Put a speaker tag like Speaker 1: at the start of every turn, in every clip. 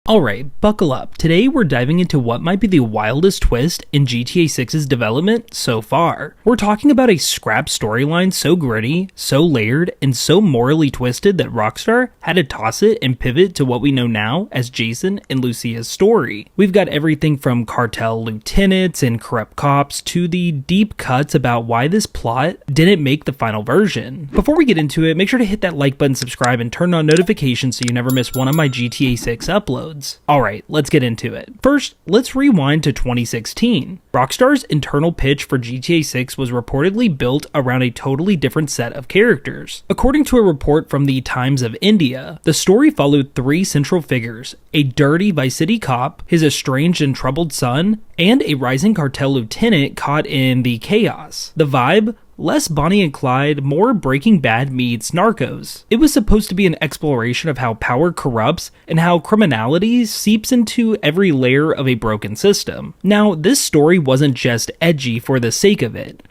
Speaker 1: Alright, buckle up. Today we're diving into what might be the wildest twist in GTA 6's development so far. We're talking about a scrap storyline so gritty, so layered, and so morally twisted that Rockstar had to toss it and pivot to what we know now as Jason and Lucia's story. We've got everything from cartel lieutenants and corrupt cops to the deep cuts about why this plot didn't make the final version. Before we get into it, make sure to hit that like button, subscribe, and turn on notifications so you never miss one of my GTA 6 uploads. Alright, let's get into it. First, let's rewind to 2016. Rockstar's internal pitch for GTA 6 was reportedly built around a totally different set of characters. According to a report from the Times of India, the story followed three central figures: a dirty Vice City cop, his estranged and troubled son, and a rising cartel lieutenant caught in the chaos. The vibe? Less Bonnie and Clyde, more Breaking Bad meets Narcos. It was supposed to be an exploration of how power corrupts and how criminality seeps into every layer of a broken system. Now, this story wasn't just edgy for the sake of it.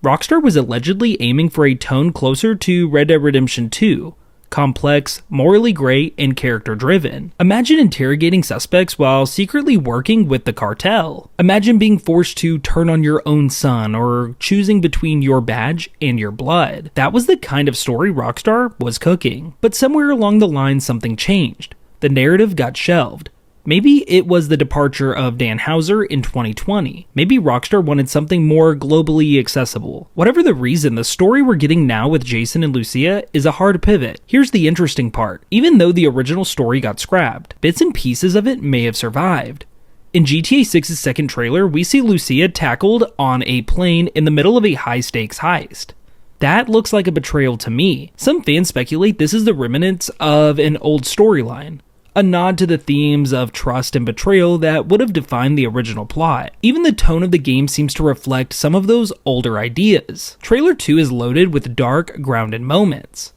Speaker 1: Rockstar was allegedly aiming for a tone closer to Red Dead Redemption 2. Complex, morally gray, and character-driven. Imagine interrogating suspects while secretly working with the cartel. Imagine being forced to turn on your own son or choosing between your badge and your blood. That was the kind of story Rockstar was cooking. But somewhere along the line something changed. The narrative got shelved. Maybe it was the departure of Dan Houser in 2020. Maybe Rockstar wanted something more globally accessible. Whatever the reason, the story we're getting now with Jason and Lucia is a hard pivot. Here's the interesting part. Even though the original story got scrapped, bits and pieces of it may have survived. In GTA 6's second trailer, we see Lucia tackled on a plane in the middle of a high-stakes heist. That looks like a betrayal to me. Some fans speculate this is the remnants of an old storyline. A nod to the themes of trust and betrayal that would have defined the original plot. Even the tone of the game seems to reflect some of those older ideas. Trailer 2 is loaded with dark, grounded moments.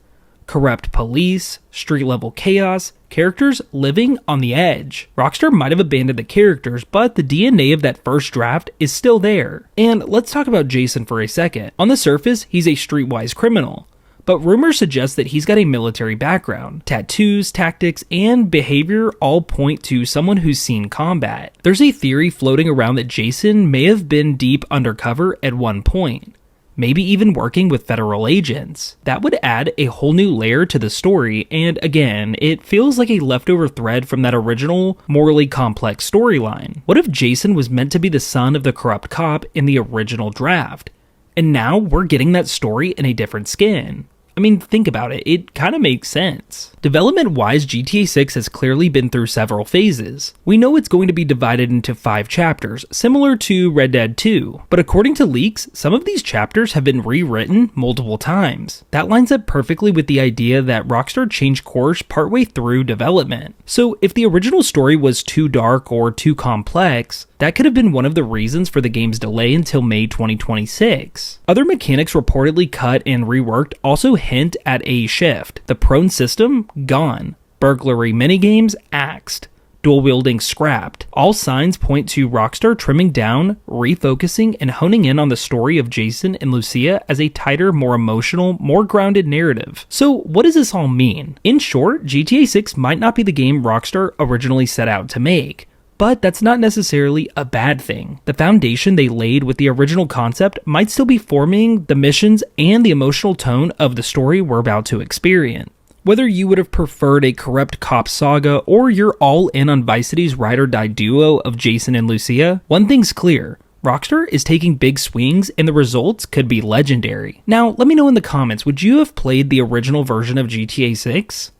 Speaker 1: Corrupt police, street-level chaos, characters living on the edge. Rockstar might have abandoned the characters, but the DNA of that first draft is still there. And let's talk about Jason for a second. On the surface, he's a streetwise criminal. But rumors suggest that he's got a military background. Tattoos, tactics, and behavior all point to someone who's seen combat. There's a theory floating around that Jason may have been deep undercover at one point, maybe even working with federal agents. That would add a whole new layer to the story, and again, it feels like a leftover thread from that original, morally complex storyline. What if Jason was meant to be the son of the corrupt cop in the original draft? And now we're getting that story in a different skin. I mean, think about it, it kind of makes sense. Development-wise, GTA 6 has clearly been through several phases. We know it's going to be divided into 5 chapters, similar to Red Dead 2, but according to leaks, some of these chapters have been rewritten multiple times. That lines up perfectly with the idea that Rockstar changed course partway through development. So if the original story was too dark or too complex, that could have been one of the reasons for the game's delay until May 2026. Other mechanics reportedly cut and reworked also hint at a shift. The prone system, gone. Burglary minigames, axed. Dual wielding scrapped. All signs point to Rockstar trimming down, refocusing, and honing in on the story of Jason and Lucia as a tighter, more emotional, more grounded narrative. So what does this all mean? In short, GTA 6 might not be the game Rockstar originally set out to make. But that's not necessarily a bad thing. The foundation they laid with the original concept might still be forming the missions and the emotional tone of the story we're about to experience. Whether you would have preferred a corrupt cop saga or you're all in on Vice City's ride or die duo of Jason and Lucia, one thing's clear. Rockstar is taking big swings and the results could be legendary. Now, let me know in the comments, would you have played the original version of GTA 6?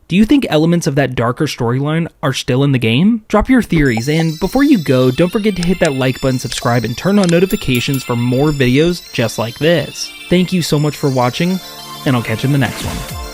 Speaker 1: Do you think elements of that darker storyline are still in the game? Drop your theories, and before you go, don't forget to hit that like button, subscribe, and turn on notifications for more videos just like this. Thank you so much for watching, and I'll catch you in the next one.